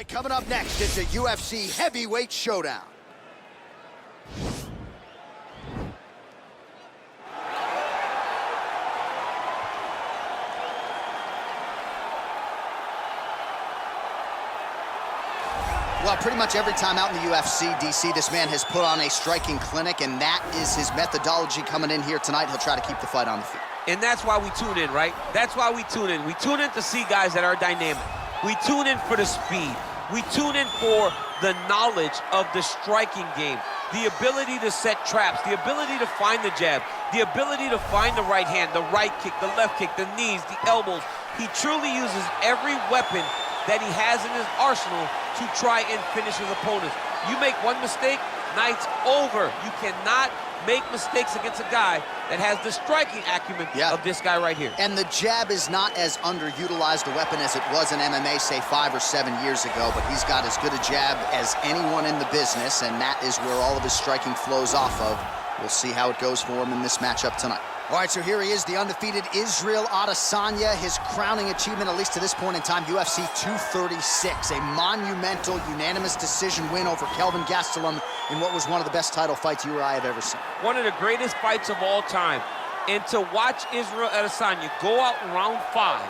right, coming up next, it's a UFC Heavyweight Showdown. Well, pretty much every time out in the UFC, DC, this man has put on a striking clinic, and that is his methodology coming in here tonight. He'll try to keep the fight on the field. And that's why we tune in, right? That's why we tune in. We tune in to see guys that are dynamic. We tune in for the speed. We tune in for the knowledge of the striking game, the ability to set traps, the ability to find the jab, the ability to find the right hand, the right kick, the left kick, the knees, the elbows. He truly uses every weapon that he has in his arsenal to try and finish his opponents. You make one mistake, night's over. You cannot make mistakes against a guy that has the striking acumen of this guy right here. And the jab is not as underutilized a weapon as it was in MMA, say 5 or 7 years ago, but he's got as good a jab as anyone in the business, and that is where all of his striking flows off of. We'll see how it goes for him in this matchup tonight. All right, so here he is, the undefeated Israel Adesanya. His crowning achievement, at least to this point in time, UFC 236, a monumental unanimous decision win over Kelvin Gastelum in what was one of the best title fights you or I have ever seen. One of the greatest fights of all time. And to watch Israel Adesanya go out in round 5,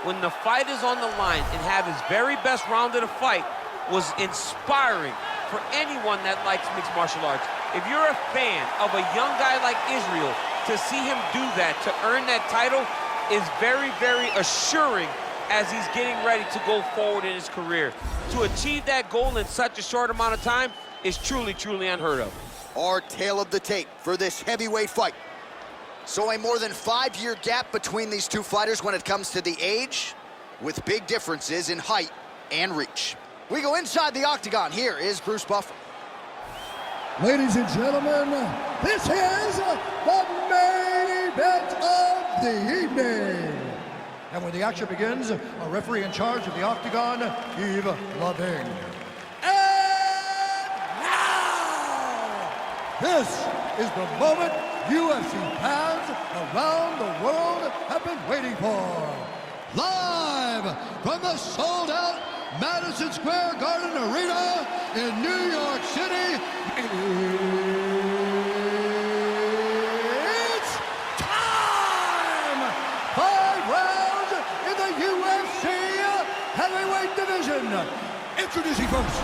when the fight is on the line and have his very best round of the fight, was inspiring for anyone that likes mixed martial arts. If you're a fan of a young guy like Israel, to see him do that, to earn that title, is very, very assuring as he's getting ready to go forward in his career. To achieve that goal in such a short amount of time is truly, truly unheard of. Our tale of the tape for this heavyweight fight. So a more than 5-year gap between these two fighters when it comes to the age, with big differences in height and reach. We go inside the octagon. Here is Bruce Buffer. Ladies and gentlemen, this is the main event of the evening. And when the action begins, a referee in charge of the octagon, Yves Lavigne. And now, this is the moment UFC fans around the world have been waiting for. Live from the sold-out Madison Square Garden Arena in New York City, it's time! 5 rounds in the UFC Heavyweight Division. Introducing first,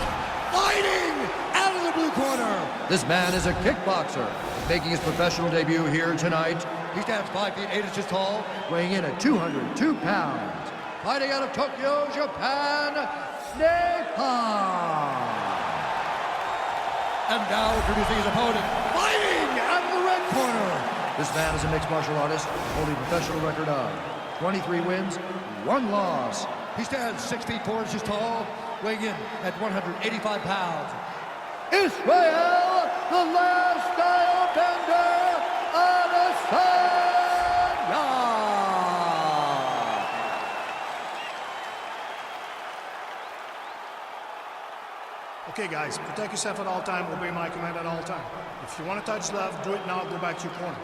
fighting out of the blue corner. This man is a kickboxer, making his professional debut here tonight. He stands 5 feet 8 inches tall, weighing in at 202 pounds. Fighting out of Tokyo, Japan, Nepal. And now introducing his opponent, fighting out of the red corner. This man is a mixed martial artist, holding a professional record of 23 wins, 1 loss. He stands 6 feet 4 inches tall, weighing in at 185 pounds. Israel, the last style bender, Adesanya. Okay, guys, protect yourself at all time, obey my command at all time. If you want to touch left, do it now, go back to your corner.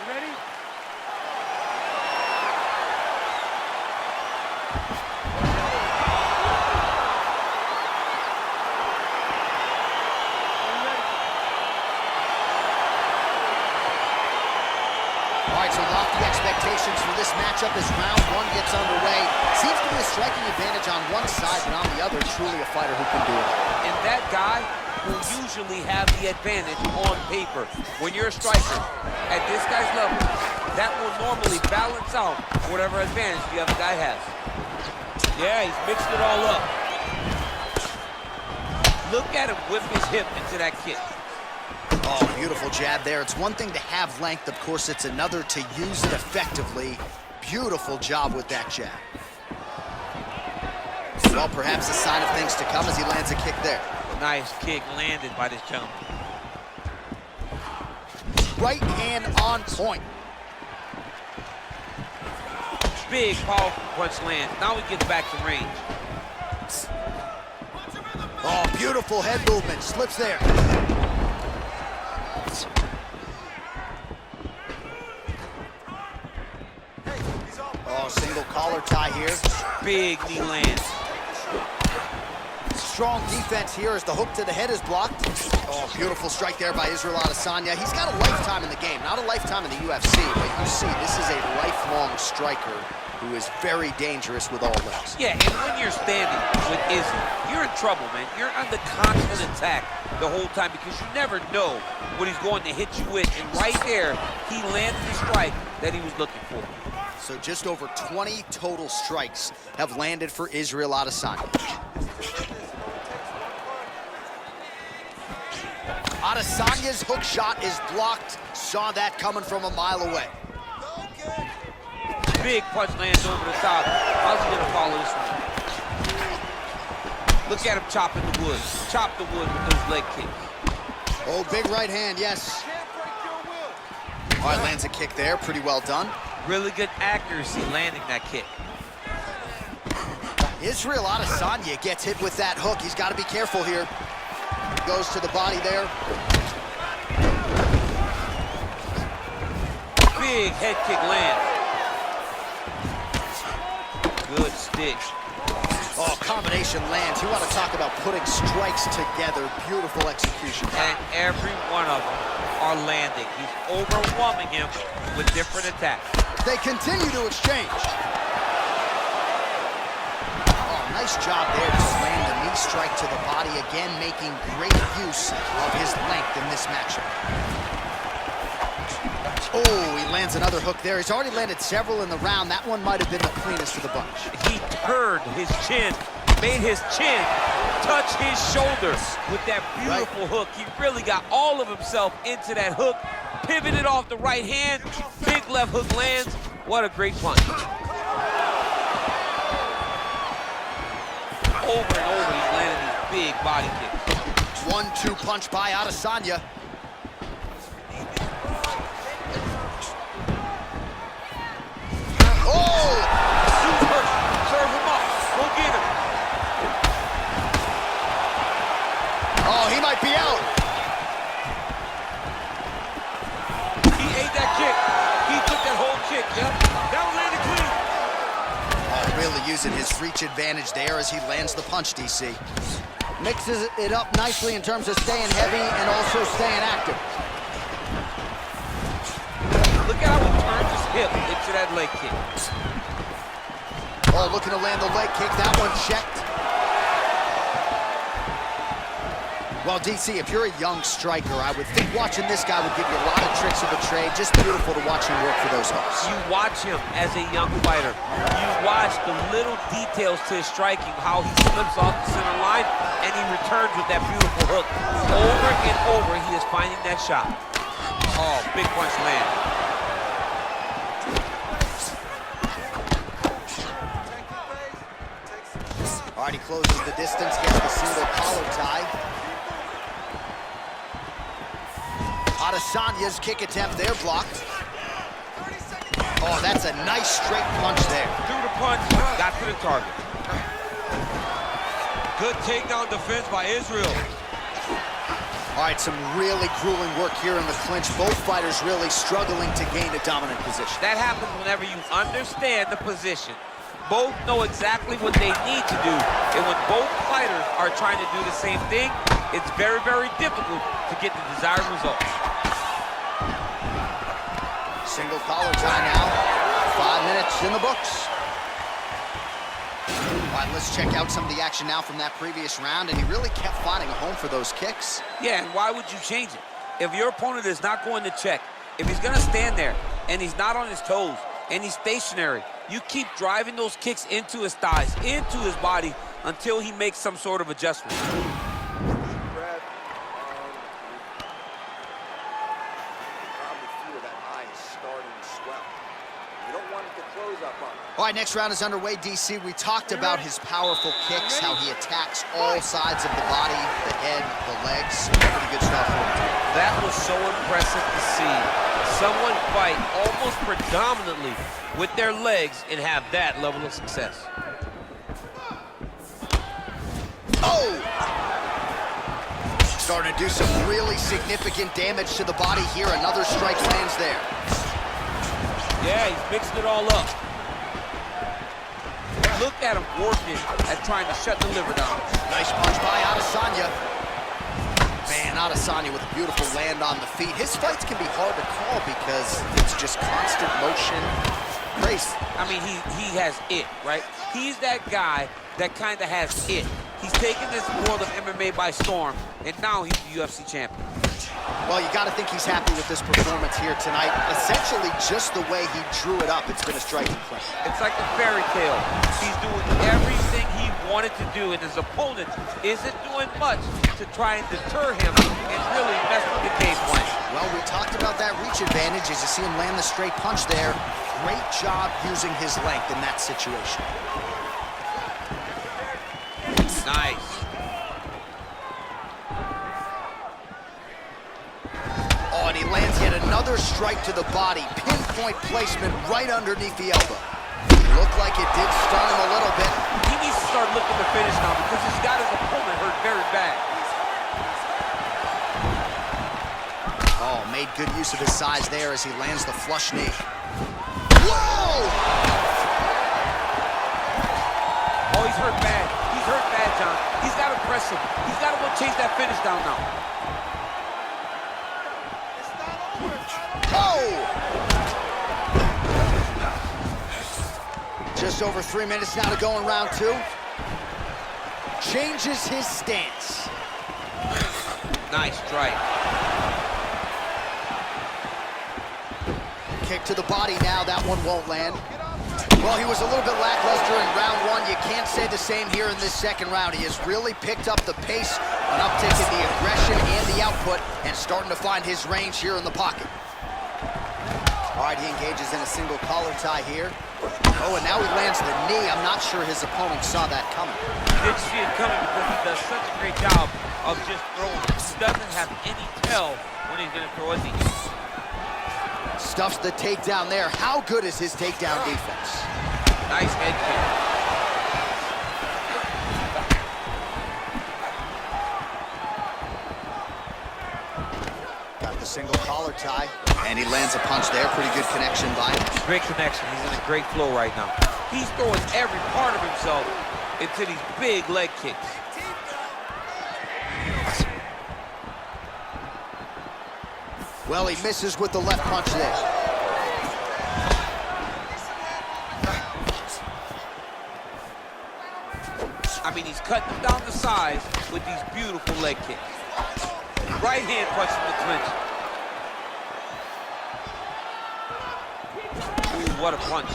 You ready? All right, so lofty expectations for this matchup as round 1 gets underway. Seems to be a striking advantage on one side, but on the other, truly a fighter who can do it. And that guy will usually have the advantage on paper. When you're a striker, at this guy's level, that will normally balance out whatever advantage the other guy has. Yeah, he's mixed it all up. Look at him whip his hip into that kick. Oh, beautiful jab there. It's one thing to have length, of course, it's another to use it effectively. Beautiful job with that jab. Well, perhaps a sign of things to come as he lands a kick there. Nice kick landed by this gentleman. Right hand on point. Big, powerful punch lands. Now he gets back to range. Oh, beautiful head movement. Slips there. Single collar tie here. Big knee lands. Strong defense here as the hook to the head is blocked. Oh, beautiful strike there by Israel Adesanya. He's got a lifetime in the game, not a lifetime in the UFC, but you see, this is a lifelong striker who is very dangerous with all legs. Yeah, and when you're standing with Izzy, you're in trouble, man. You're under constant attack the whole time because you never know what he's going to hit you with. And right there, he landed the strike that he was looking for. So just over 20 total strikes have landed for Israel Adesanya. Adesanya's hook shot is blocked. Saw that coming from a mile away. Big punch lands over the top. How's he gonna follow this one? Look at him chopping the wood. Chop the wood with those leg kicks. Oh, big right hand, yes. All right, lands a kick there, pretty well done. Really good accuracy landing that kick. Israel Adesanya gets hit with that hook. He's got to be careful here. Goes to the body there. Big head kick lands. Good stick. Oh, combination lands. You want to talk about putting strikes together. Beautiful execution. And every one of them are landing. He's overwhelming him with different attacks. They continue to exchange. Oh, nice job there to land a knee strike to the body. Again, making great use of his length in this matchup. Oh, he lands another hook there. He's already landed several in the round. That one might have been the cleanest of the bunch. He turned his chin, made his chin touch his shoulder with that beautiful hook. He really got all of himself into that hook, pivoted off the right hand, big left hook lands. What a great punch. Over and over, he's landing these big body kicks. 1-2 punch by Adesanya. Oh! Super. Serve him up. Go get him. Oh, he might be out. He ate that kick. He took that whole kick. Yep. That one landed clean. Oh, really using his reach advantage there as he lands the punch, DC. Mixes it up nicely in terms of staying heavy and also staying active. Look at how he turns his hip into that leg kick. Oh, looking to land the leg kick. That one checked. Well, DC, if you're a young striker, I would think watching this guy would give you a lot of tricks of the trade. Just beautiful to watch him work for those hooks. You watch him as a young fighter. You watch the little details to his striking, how he slips off the center line, and he returns with that beautiful hook. Over and over, he is finding that shot. Oh, big punch land. All right, he closes the distance, gets the single collar tie. Adesanya's kick attempt there blocked. Oh, that's a nice straight punch there. Threw the punch, got to the target. Good takedown defense by Israel. All right, some really grueling work here in the clinch. Both fighters really struggling to gain a dominant position. That happens whenever you understand the position. Both know exactly what they need to do. And when both fighters are trying to do the same thing, it's very, very difficult to get the desired results. Single collar tie now. 5 minutes in the books. All right, let's check out some of the action now from that previous round, and he really kept finding a home for those kicks. Yeah, and why would you change it? If your opponent is not going to check, if he's going to stand there and he's not on his toes and he's stationary, you keep driving those kicks into his thighs, into his body, until he makes some sort of adjustment. All right, next round is underway, DC. We talked about his powerful kicks, how he attacks all sides of the body, the head, the legs. Pretty good stuff for him. That was so impressive to see. Someone fight almost predominantly with their legs and have that level of success. Oh! Starting to do some really significant damage to the body here. Another strike lands there. Yeah, he's mixing it all up. look at him working at trying to shut the liver down. Nice punch by Adesanya. Man, Adesanya with a beautiful land on the feet. His fights can be hard to call because it's just constant motion. Crazy. I mean, he has it, right? He's that guy that kind of has it. He's taken this world of MMA by storm, and now he's the UFC champion. Well, you got to think he's happy with this performance here tonight. Essentially, just the way he drew it up, it's been a striking play. It's like a fairy tale. He's doing everything he wanted to do, and his opponent isn't doing much to try and deter him and really mess with the game plan. Well, we talked about that reach advantage as you see him land the straight punch there. Great job using his length in that situation. Nice. Oh, and he lands yet another strike to the body. Pinpoint placement right underneath the elbow. Looked like it did stun him a little bit. He needs to start looking to finish now because he's got his opponent hurt very bad. Oh, made good use of his size there as he lands the flush knee. Whoa! Oh, he's hurt bad. He's hurt bad, John. He's got to press him. He's got to go chase that finish down now. Oh! Just over 3 minutes now to go in round two. Changes his stance. Nice strike. Kick to the body now. That one won't land. Well, he was a little bit lackluster in round one. You can't say the same here in this second round. He has really picked up the pace, an uptick in the aggression and the output, and starting to find his range here in the pocket. All right, he engages in a single collar tie here. Oh, and now he lands the knee. I'm not sure his opponent saw that coming. He didn't see it coming because he does such a great job of just throwing. He doesn't have any tell when he's going to throw a knee. Stuffs the takedown there. How good is his takedown defense? Nice head kick. Got the single collar tie. And he lands a punch there. Pretty good connection by him. Great connection. He's in a great flow right now. He's throwing every part of himself into these big leg kicks. Well, he misses with the left punch there. I mean, he's cutting them down the sides with these beautiful leg kicks. Right hand punch in the clinch. Ooh, what a punch.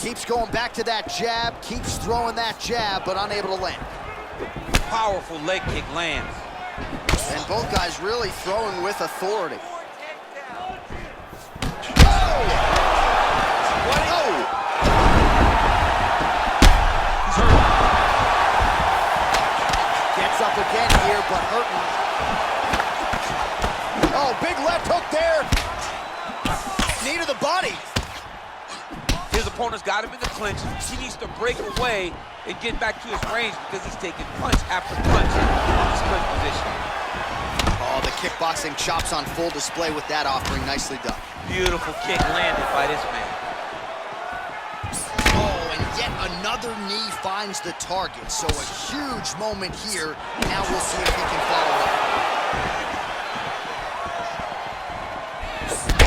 Keeps going back to that jab, keeps throwing that jab, but unable to land. Powerful leg kick lands. And both guys really throwing with authority. Oh! He's hurt. Gets up again here, but hurting. Oh, big left hook there. Knee to the body. His opponent's got him in the clinch. He needs to break away and get back to his range because he's taking punch after punch in his clinch position. Oh, the kickboxing chops on full display with that offering. Nicely done. Beautiful kick landed by this man. Oh, and yet another knee finds the target. So a huge moment here. Now we'll see if he can follow up.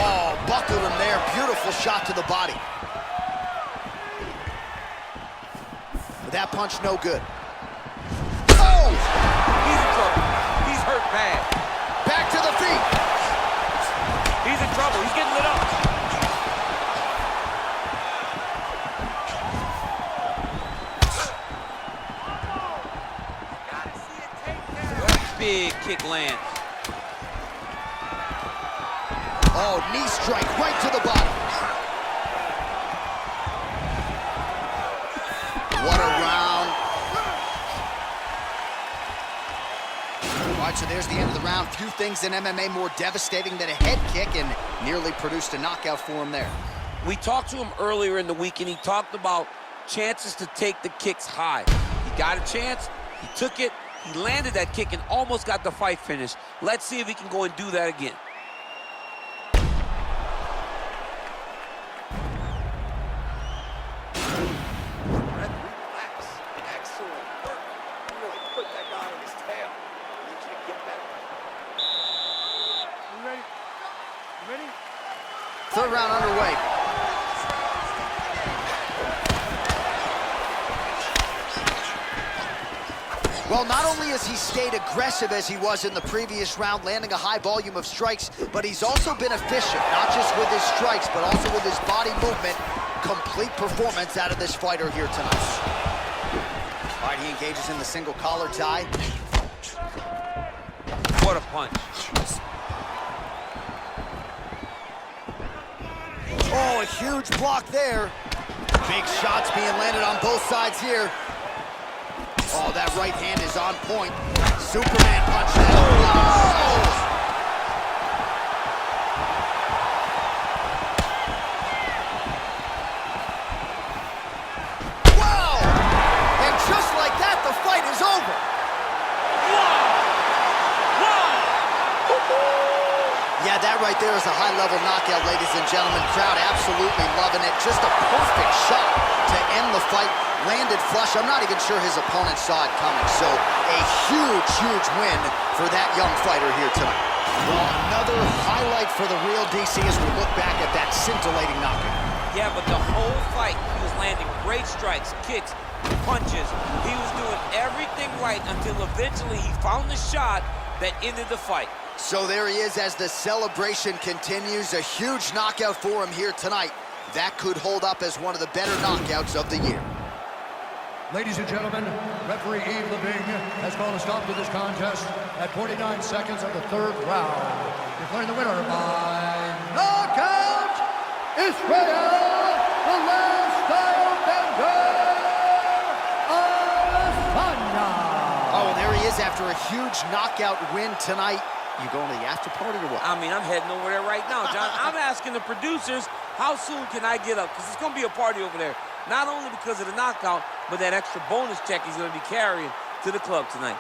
Oh, buckled him there. Beautiful shot to the body. But that punch no good. Oh! He's in trouble. He's hurt bad. Back to the feet. He's in trouble. He's getting lit up. Big kick lands. Oh, knee strike right to the body. What a round. All right, so there's the end of the round. Few things in MMA more devastating than a head kick, and nearly produced a knockout for him there. We talked to him earlier in the week, and he talked about chances to take the kicks high. He got a chance, he took it, he landed that kick and almost got the fight finished. Let's see if he can go and do that again. Third round underway. Well, not only has he stayed aggressive as he was in the previous round, landing a high volume of strikes, but he's also been efficient, not just with his strikes, but also with his body movement. Complete performance out of this fighter here tonight. All right, he engages in the single collar tie. What a punch. Oh, a huge block there. Big shots being landed on both sides here. Oh, that right hand is on point. Superman punch that. Oh! Wow! And just like that, the fight is over. Yeah, that right there is a high-level knockout, ladies and gentlemen. Crowd absolutely loving it. Just a perfect shot to end the fight. Landed flush. I'm not even sure his opponent saw it coming. So a huge, huge win for that young fighter here tonight. Well, another highlight for the real DC as we look back at that scintillating knockout. Yeah, but the whole fight, he was landing great strikes, kicks, punches. He was doing everything right until eventually he found the shot that ended the fight. So there he is as the celebration continues. A huge knockout for him here tonight. That could hold up as one of the better knockouts of the year. Ladies and gentlemen, referee Yves Leving has called a stop to this contest at 49 seconds of the third round. Declaring the winner by knockout, Israel, the last style bender, Adesanya. Oh, there he is after a huge knockout win tonight. You going to the after party or what? I mean, I'm heading over there right now, John. I'm asking the producers, how soon can I get up? Because it's going to be a party over there. Not only because of the knockout, but that extra bonus check he's going to be carrying to the club tonight.